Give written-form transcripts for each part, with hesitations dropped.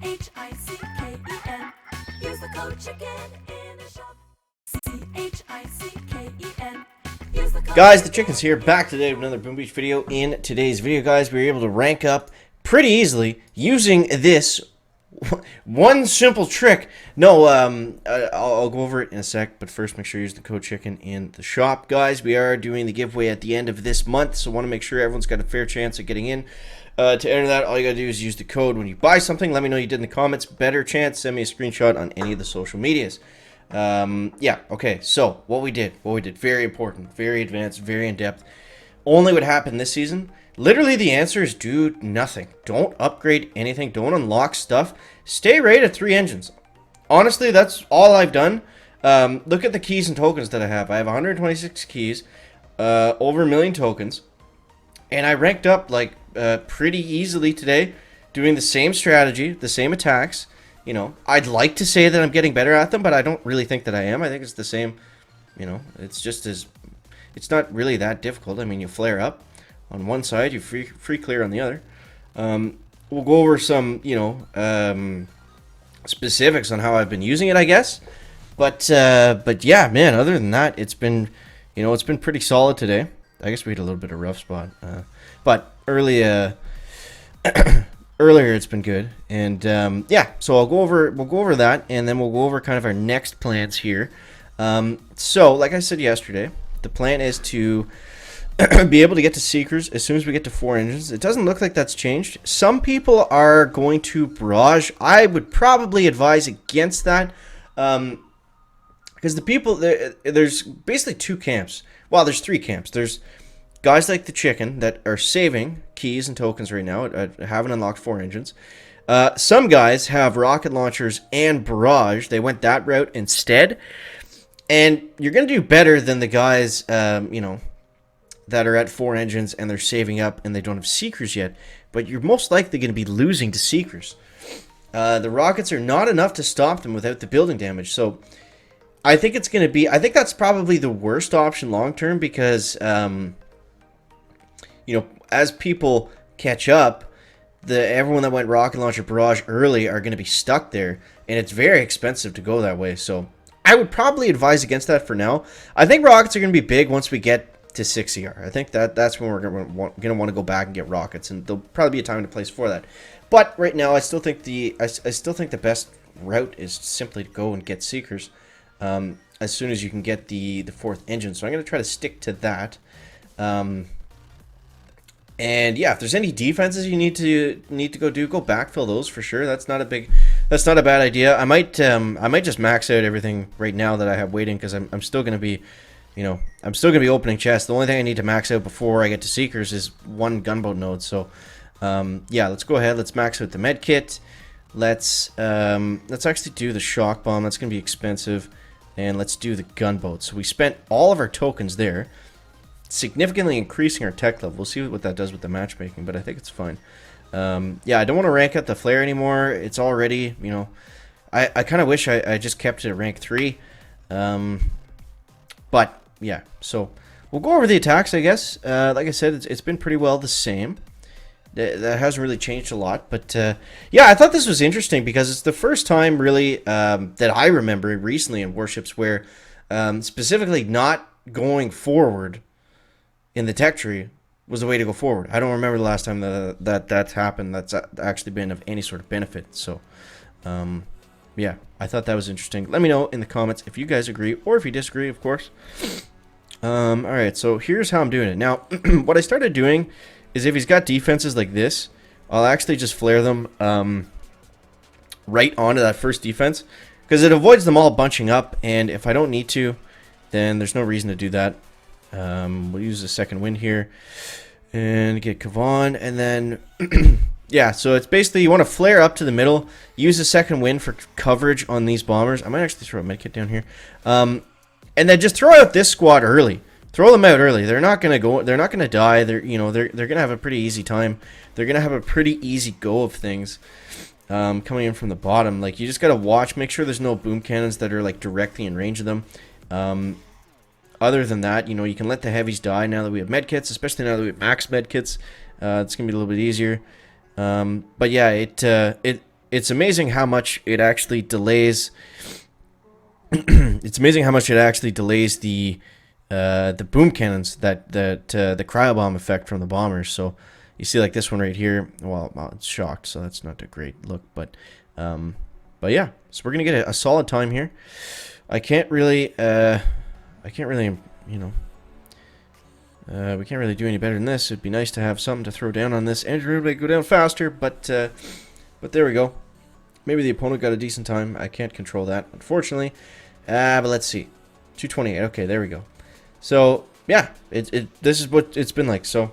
CHICKEN. Use the code chicken in the shop. CHICKEN. Use the code Guys, the Chicken's here, back today with another Boom Beach video. In today's video, guys, we were able to rank up pretty easily using this one simple trick. No, I'll go over it in a sec, but first make sure you use the code chicken in the shop. Guys, we are doing the giveaway at the end of this month, so I want to make sure everyone's got a fair chance of getting in. To enter that, all you gotta do is use the code when you buy something. Let me know you did in the comments. Better chance, send me a screenshot on any of the social medias. Yeah, okay, so what we did, very important, very advanced, very in-depth. Only what happened this season, literally the answer is do nothing. Don't upgrade anything, don't unlock stuff. Stay right at 3 engines. Honestly, that's all I've done. Look at the keys and tokens that I have. I have 126 keys, over 1 million tokens, and I ranked up like pretty easily today, doing the same strategy, the same attacks. You know, I'd like to say that I'm getting better at them, but I don't really think that I am. I think it's the same, you know, it's just as, it's not really that difficult. I mean, you flare up on one side, you free clear on the other. We'll go over some, you know, specifics on how I've been using it, I guess. But yeah, man, other than that, it's been, you know, it's been pretty solid today. I guess we had a little bit of rough spot, but earlier it's been good, and yeah, so we'll go over that, and then we'll go over kind of our next plans here. So like I said yesterday, the plan is to be able to get to Seekers as soon as we get to 4 engines. It doesn't look like that's changed. Some people are going to Barrage. I would probably advise against that, because the people there's basically 2 camps. Well, there's 3 camps. There's guys like the Chicken that are saving keys and tokens right now, haven't unlocked 4 engines. Some guys have rocket launchers and Barrage. They went that route instead. And you're going to do better than the guys, you know, that are at 4 engines and they're saving up and they don't have Seekers yet. But you're most likely going to be losing to Seekers. The rockets are not enough to stop them without the building damage. So I think it's going to be, I think that's probably the worst option long term, because you know, as people catch up, everyone that went rocket launcher Barrage early are going to be stuck there, and it's very expensive to go that way. So I would probably advise against that for now. I think rockets are going to be big once we get to 6 ER. I think that's when we're going to want to go back and get rockets, and there'll probably be a time and a place for that. But right now, I still think the best route is simply to go and get Seekers as soon as you can get the 4th engine. So I'm going to try to stick to that. And yeah, if there's any defenses you need to go backfill those for sure. That's not a bad idea. I might just max out everything right now that I have waiting, because I'm still gonna be, you know, I'm still gonna be opening chests. The only thing I need to max out before I get to Seekers is 1 gunboat node. So yeah, let's go ahead. Let's max out the med kit. Let's actually do the shock bomb. That's gonna be expensive, and let's do the gunboat. So we spent all of our tokens there, significantly increasing our tech level. We'll see what that does with the matchmaking, but I think it's fine. Yeah, I don't want to rank up the flare anymore. It's already, you know, I kind of wish I just kept it at rank 3. But yeah, so we'll go over the attacks, I guess. Like I said, it's been pretty well the same. That hasn't really changed a lot, but yeah, I thought this was interesting because it's the first time really that I remember recently in Warships where specifically not going forward in the tech tree was the way to go forward. I don't remember the last time that's happened. That's actually been of any sort of benefit. So, yeah, I thought that was interesting. Let me know in the comments if you guys agree or if you disagree, of course. All right, so here's how I'm doing it. Now, what I started doing is if he's got defenses like this, I'll actually just flare them right onto that first defense, because it avoids them all bunching up, and if I don't need to, then there's no reason to do that. We'll use the second wind here and get Kavan, and then yeah, so it's basically you want to flare up to the middle, use the second wind for coverage on these bombers. I might actually throw a medkit down here, and then just throw out this squad early. Throw them out early. They're not gonna die. They're gonna have a pretty easy time. They're gonna have a pretty easy go of things coming in from the bottom. Like, you just gotta watch, make sure there's no boom cannons that are like directly in range of them. Other than that, you know, you can let the heavies die now that we have medkits, especially now that we have max medkits. It's gonna be a little bit easier. But yeah, it's amazing how much it actually delays. It's amazing how much it actually delays the boom cannons that the cryobomb effect from the bombers. So you see like this one right here. Well, it's shocked, so that's not a great look, but yeah. So we're gonna get a solid time here. I can't really you know. We can't really do any better than this. It'd be nice to have something to throw down on this engine room to go down faster, but there we go. Maybe the opponent got a decent time. I can't control that, unfortunately. But let's see. 228. Okay, there we go. So, yeah, this is what it's been like. So,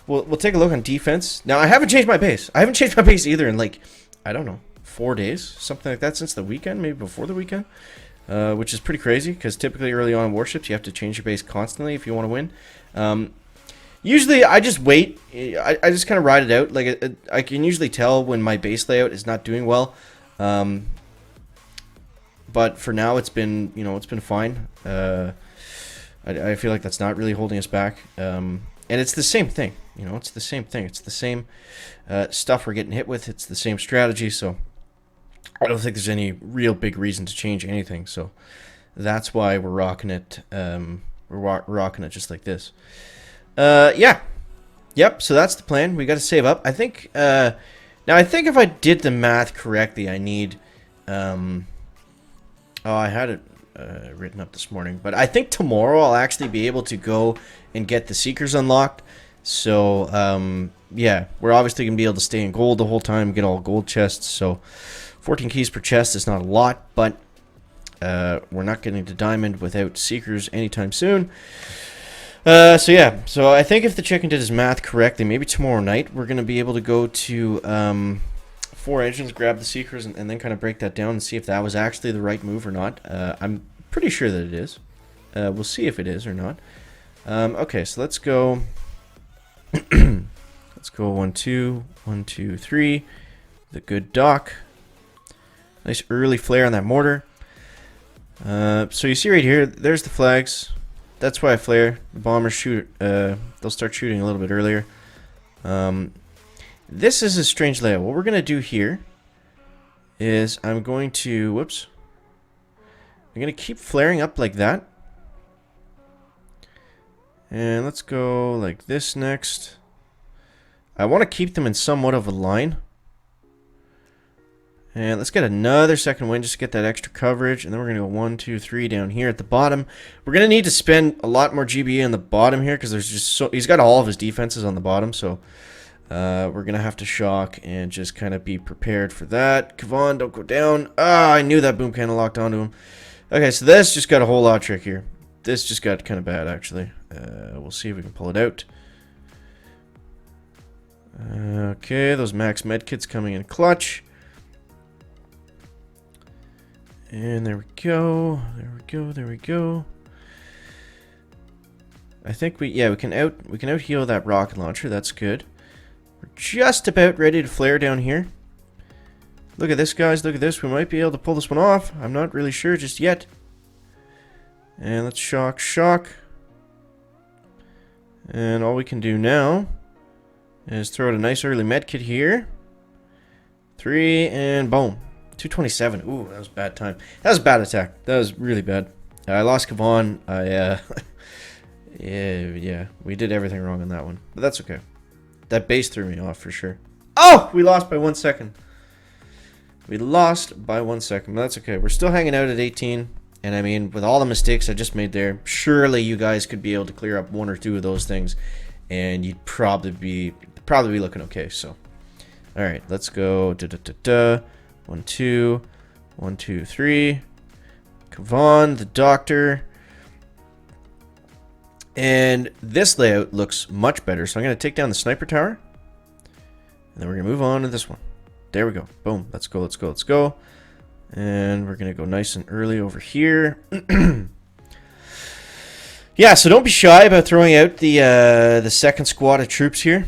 we'll take a look on defense. Now, I haven't changed my base. I haven't changed my base either in, like, I don't know, 4 days? Something like that since the weekend, maybe before the weekend. Which is pretty crazy, because typically early on in Warships, you have to change your base constantly if you want to win. Usually, I just wait. I just kind of ride it out. Like I can usually tell when my base layout is not doing well. But for now, it's been fine. I feel like that's not really holding us back. And it's the same thing. It's the same thing. It's the same stuff we're getting hit with. It's the same strategy. So I don't think there's any real big reason to change anything, so that's why we're rocking it. We're rocking it just like this. Yeah, yep. So that's the plan. We got to save up. I think. Now I think if I did the math correctly, I need. Oh, I had it written up this morning, but I think tomorrow I'll actually be able to go and get the Seekers unlocked. So yeah, we're obviously gonna be able to stay in gold the whole time, get all gold chests. So 14 keys per chest is not a lot, but we're not getting to diamond without Seekers anytime soon. So yeah, so I think if the chicken did his math correctly, maybe tomorrow night we're going to be able to go to 4 engines, grab the Seekers, and then kind of break that down and see if that was actually the right move or not. I'm pretty sure that it is. We'll see if it is or not. Okay, so let's go. Let's go 1, 2, 1, 2, 3. The good dock. Nice early flare on that mortar. So you see right here, there's the flags. That's why I flare. The bombers shoot. They'll start shooting a little bit earlier. This is a strange layout. What we're going to do here is I'm going to... Whoops. I'm going to keep flaring up like that. And let's go like this next. I want to keep them in somewhat of a line. And let's get another second wind just to get that extra coverage. And then we're going to go 1, 2, 3 down here at the bottom. We're going to need to spend a lot more GBA on the bottom here because there's just so... He's got all of his defenses on the bottom, so we're going to have to shock and just kind of be prepared for that. Kevon, don't go down. Ah, I knew that boom cannon locked onto him. Okay, so this just got a whole lot trickier. This just got kind of bad, actually. We'll see if we can pull it out. Okay, those max medkits coming in clutch. And there we go. There we go. There we go. I think we can out heal that rocket launcher. That's good. We're just about ready to flare down here. Look at this, guys. Look at this. We might be able to pull this one off. I'm not really sure just yet. And let's shock. And all we can do now is throw out a nice early medkit here. 3 and boom. 227. Ooh, that was a bad time. That was a bad attack. That was really bad. I lost Kevon. Yeah, we did everything wrong on that one. But that's okay. That base threw me off for sure. Oh, we lost by 1 second. We lost by 1 second, but that's okay. We're still hanging out at 18. And I mean, with all the mistakes I just made there, surely you guys could be able to clear up 1 or 2 of those things. And you'd probably be looking okay. So, all right, let's go. 1, 2, 1, 2, 3. Kevon, the doctor. And this layout looks much better. So I'm going to take down the sniper tower. And then we're going to move on to this one. There we go. Boom. Let's go, let's go, let's go. And we're going to go nice and early over here. Yeah, so don't be shy about throwing out the second squad of troops here.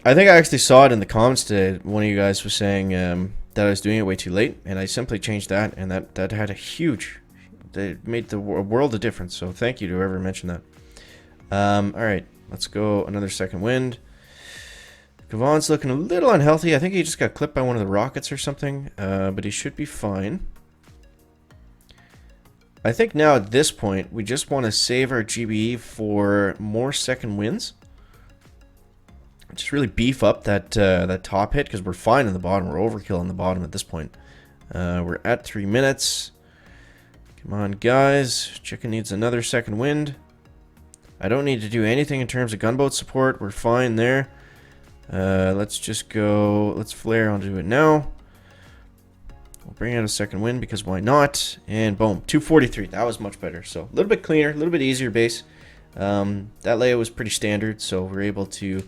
I think I actually saw it in the comments today. One of you guys was saying that I was doing it way too late, and I simply changed that, and that had a huge... It made a world of difference, so thank you to whoever mentioned that. Alright, let's go another second wind. Gavon's looking a little unhealthy. I think he just got clipped by one of the rockets or something, but he should be fine. I think now at this point, we just want to save our GBE for more second wins. Just really beef up that that top hit, because we're fine in the bottom. We're overkill on the bottom at this point. We're at 3 minutes. Come on, guys. Chicken needs another second wind. I don't need to do anything in terms of gunboat support. We're fine there. Let's just go. Let's flare onto it now. We'll bring out a second wind because why not? And boom, 243. That was much better. So a little bit cleaner, a little bit easier base. That layout was pretty standard, so we're able to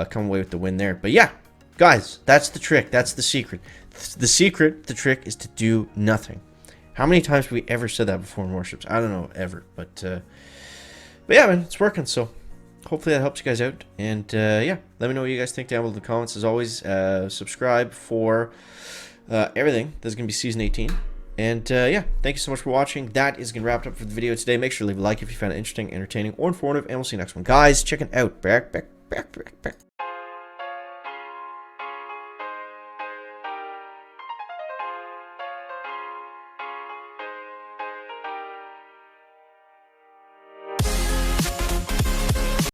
come away with the win there. But yeah, guys, that's the trick. That's the secret. The secret, the trick, is to do nothing. How many times have we ever said that before in Warships? I don't know, ever. But yeah, man, it's working. So hopefully that helps you guys out. And yeah, let me know what you guys think down below in the comments. As always, subscribe for everything. This is going to be Season 18. And yeah, thank you so much for watching. That is going to wrap it up for the video today. Make sure to leave a like if you found it interesting, entertaining, or informative. And we'll see you next one. Guys, check it out. Back.